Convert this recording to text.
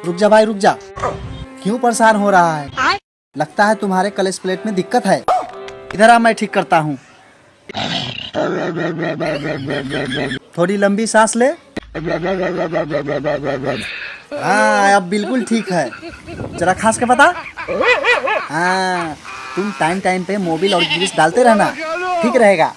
रुक जा भाई रुक जा, क्यों परेशान हो रहा है? लगता है तुम्हारे क्लच प्लेट में दिक्कत है। इधर आ, मैं ठीक करता हूँ। थोड़ी लंबी सांस ले। हाँ अब बिल्कुल ठीक है। जरा खांस के बता। हाँ तुम टाइम टाइम पे मोबिल और ग्रीस डालते रहना, ठीक रहेगा।